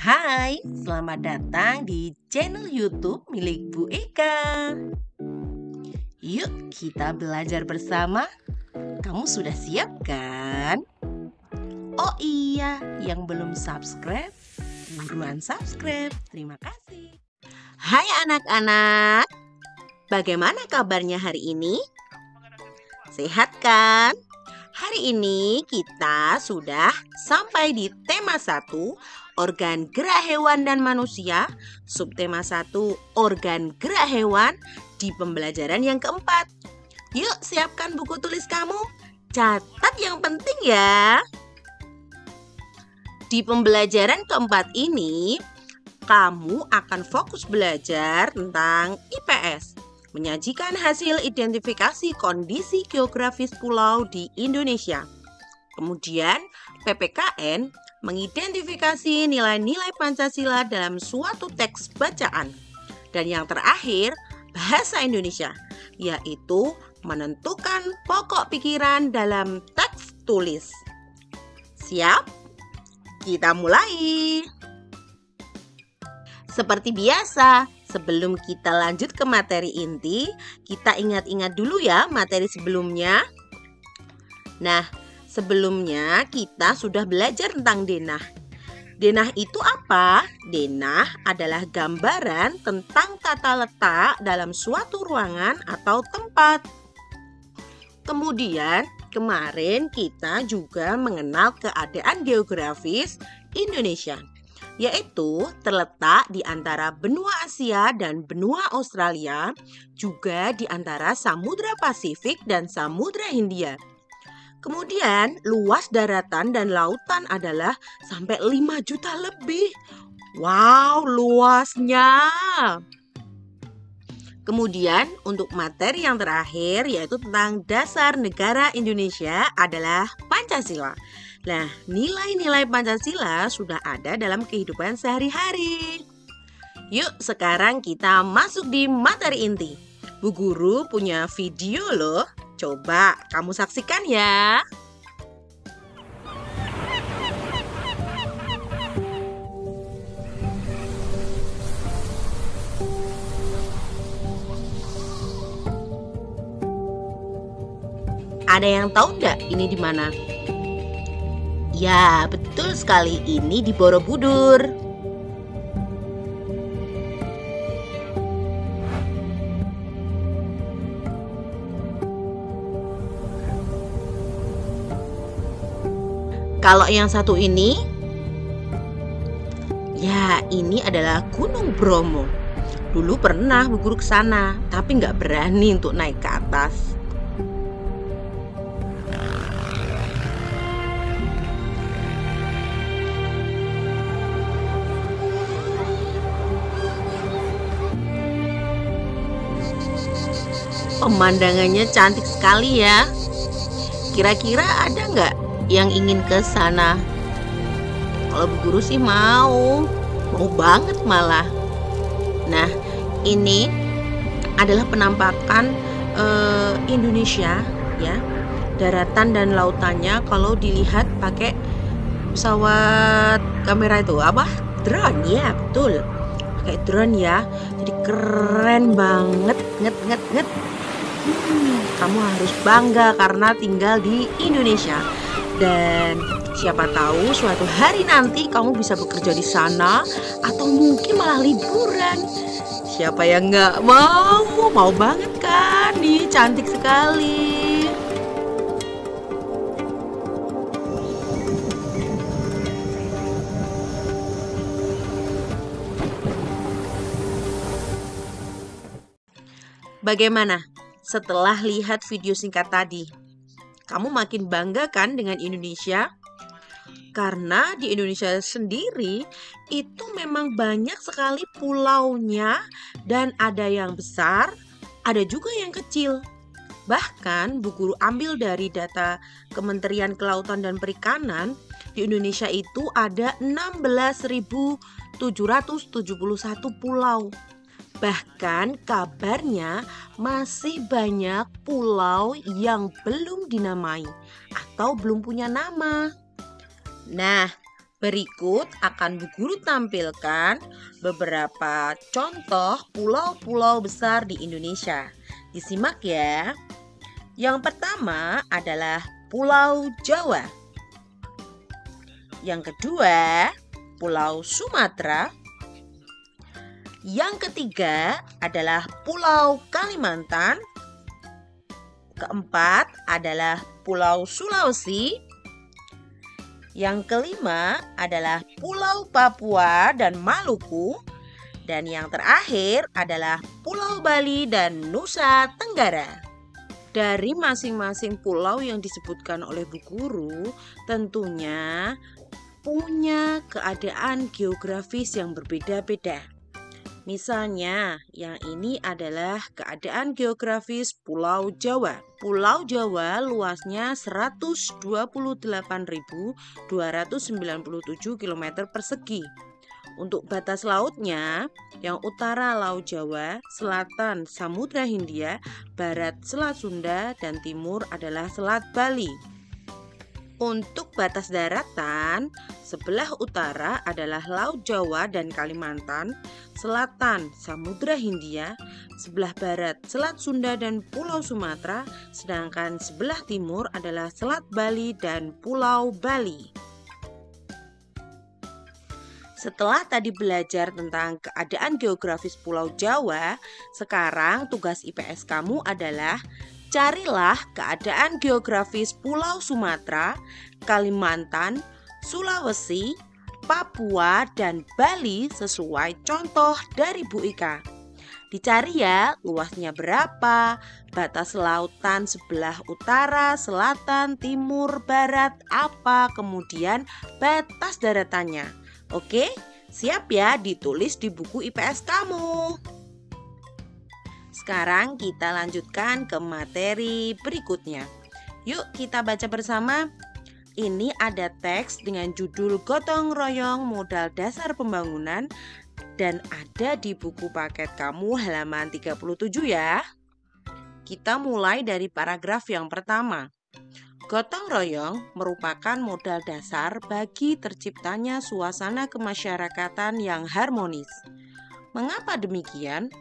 Hai, selamat datang di channel YouTube milik Bu Eka. Yuk kita belajar bersama. Kamu sudah siap kan? Oh iya, yang belum subscribe, buruan subscribe. Terima kasih. Hai anak-anak, bagaimana kabarnya hari ini? Sehat kan? Hari ini kita sudah sampai di tema 1, organ gerak hewan dan manusia. Subtema 1, organ gerak hewan, di pembelajaran yang keempat. Yuk siapkan buku tulis kamu. Catat yang penting ya. Di pembelajaran keempat ini, kamu akan fokus belajar tentang IPS. Menyajikan hasil identifikasi kondisi geografis pulau di Indonesia. Kemudian PPKN mengidentifikasi nilai-nilai Pancasila dalam suatu teks bacaan. Dan yang terakhir, bahasa Indonesia, yaitu menentukan pokok pikiran dalam teks tulis. Siap? Kita mulai. Seperti biasa, sebelum kita lanjut ke materi inti, kita ingat-ingat dulu ya materi sebelumnya. Nah, sebelumnya kita sudah belajar tentang denah. Denah itu apa? Denah adalah gambaran tentang tata letak dalam suatu ruangan atau tempat. Kemudian, kemarin kita juga mengenal keadaan geografis Indonesia, yaitu terletak di antara benua Asia dan benua Australia, juga di antara Samudra Pasifik dan Samudra Hindia. Kemudian luas daratan dan lautan adalah sampai 5 juta lebih. Wow, luasnya! Kemudian untuk materi yang terakhir, yaitu tentang dasar negara Indonesia, adalah Pancasila. Nah, nilai-nilai Pancasila sudah ada dalam kehidupan sehari-hari. Yuk, sekarang kita masuk di materi inti. Bu Guru punya video loh. Coba kamu saksikan ya. Ada yang tahu nggak ini di mana? Ya, betul sekali, ini di Borobudur. Kalau yang satu ini, ya ini adalah Gunung Bromo. Dulu pernah Bu Guru ke sana, tapi nggak berani untuk naik ke atas. Pemandangannya cantik sekali ya. Kira-kira ada nggak yang ingin ke sana? Kalau Bu Guru sih mau banget malah. Nah, ini adalah penampakan Indonesia ya. Daratan dan lautannya kalau dilihat pakai pesawat kamera itu apa? Drone ya, betul. Pakai drone ya. Jadi keren banget, nget. Kamu harus bangga karena tinggal di Indonesia. Dan siapa tahu suatu hari nanti kamu bisa bekerja di sana, atau mungkin malah liburan. Siapa yang nggak mau? Mau banget kan? Nih, cantik sekali. Bagaimana? Setelah lihat video singkat tadi, kamu makin bangga kan dengan Indonesia? Karena di Indonesia sendiri itu memang banyak sekali pulaunya, dan ada yang besar, ada juga yang kecil. Bahkan Bu Guru ambil dari data Kementerian Kelautan dan Perikanan, di Indonesia itu ada 16.771 pulau. Bahkan kabarnya masih banyak pulau yang belum dinamai atau belum punya nama. Nah, Berikut akan Bu Guru tampilkan beberapa contoh pulau-pulau besar di Indonesia. Disimak ya. Yang pertama adalah Pulau Jawa. Yang kedua, Pulau Sumatera. Yang ketiga adalah Pulau Kalimantan. Keempat adalah Pulau Sulawesi. Yang kelima adalah Pulau Papua dan Maluku. Dan yang terakhir adalah Pulau Bali dan Nusa Tenggara. Dari masing-masing pulau yang disebutkan oleh Bu Guru, tentunya punya keadaan geografis yang berbeda-beda. Misalnya, yang ini adalah keadaan geografis Pulau Jawa. Pulau Jawa luasnya 128.297 km persegi. Untuk batas lautnya, yang utara Laut Jawa, selatan Samudra Hindia, barat Selat Sunda, dan timur adalah Selat Bali. Untuk batas daratan, sebelah utara adalah Laut Jawa dan Kalimantan, selatan Samudra Hindia, sebelah barat Selat Sunda dan Pulau Sumatera, sedangkan sebelah timur adalah Selat Bali dan Pulau Bali. Setelah tadi belajar tentang keadaan geografis Pulau Jawa, sekarang tugas IPS kamu adalah carilah keadaan geografis Pulau Sumatera, Kalimantan, Sulawesi, Papua, dan Bali sesuai contoh dari Bu Ika. Dicari ya luasnya berapa, batas lautan sebelah utara, selatan, timur, barat, apa, kemudian batas daratannya. Oke, siap ya ditulis di buku IPS kamu. Sekarang kita lanjutkan ke materi berikutnya. Yuk kita baca bersama. Ini ada teks dengan judul Gotong Royong Modal Dasar Pembangunan dan ada di buku paket kamu halaman 37 ya. Kita mulai dari paragraf yang pertama. Gotong royong merupakan modal dasar bagi terciptanya suasana kemasyarakatan yang harmonis. Mengapa demikian?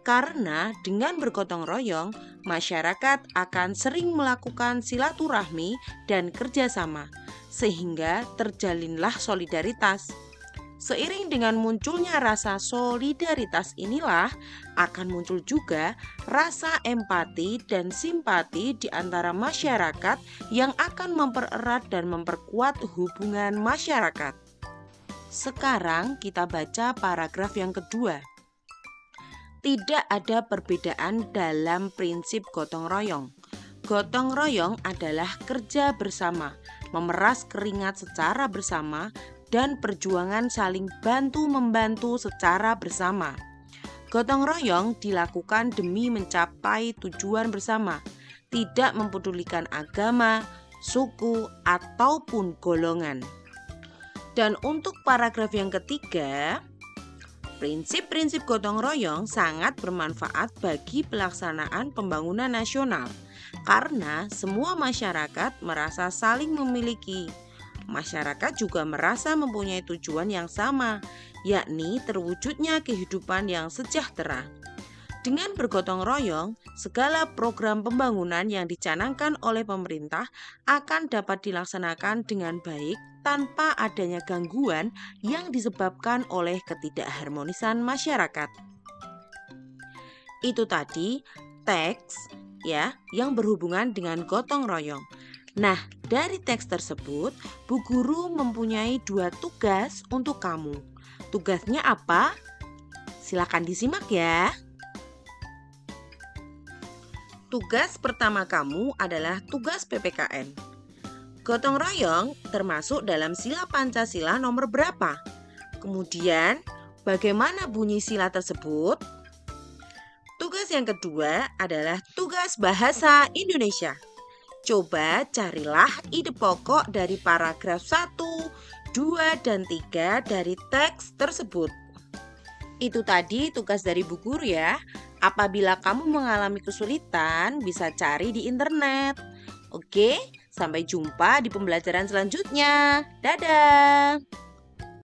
Karena dengan bergotong royong, masyarakat akan sering melakukan silaturahmi dan kerjasama, sehingga terjalinlah solidaritas. Seiring dengan munculnya rasa solidaritas inilah akan muncul juga rasa empati dan simpati di antara masyarakat yang akan mempererat dan memperkuat hubungan masyarakat. Sekarang kita baca paragraf yang kedua. Tidak ada perbedaan dalam prinsip gotong royong. Gotong royong adalah kerja bersama, memeras keringat secara bersama, dan perjuangan saling bantu-membantu secara bersama. Gotong royong dilakukan demi mencapai tujuan bersama, tidak mempedulikan agama, suku, ataupun golongan. Dan untuk paragraf yang ketiga, prinsip-prinsip gotong royong sangat bermanfaat bagi pelaksanaan pembangunan nasional karena semua masyarakat merasa saling memiliki. Masyarakat juga merasa mempunyai tujuan yang sama, yakni terwujudnya kehidupan yang sejahtera. Dengan bergotong royong, segala program pembangunan yang dicanangkan oleh pemerintah akan dapat dilaksanakan dengan baik tanpa adanya gangguan yang disebabkan oleh ketidakharmonisan masyarakat. Itu tadi teks ya yang berhubungan dengan gotong royong. Nah, dari teks tersebut, Bu Guru mempunyai 2 tugas untuk kamu. Tugasnya apa? Silakan disimak ya. Tugas pertama kamu adalah tugas PPKN. Gotong royong termasuk dalam sila Pancasila nomor berapa? Kemudian, bagaimana bunyi sila tersebut? Tugas yang kedua adalah tugas bahasa Indonesia. Coba carilah ide pokok dari paragraf 1, 2, dan 3 dari teks tersebut. Itu tadi tugas dari Bu Guru ya. Apabila kamu mengalami kesulitan, bisa cari di internet. Oke, Sampai jumpa di pembelajaran selanjutnya. Dadah!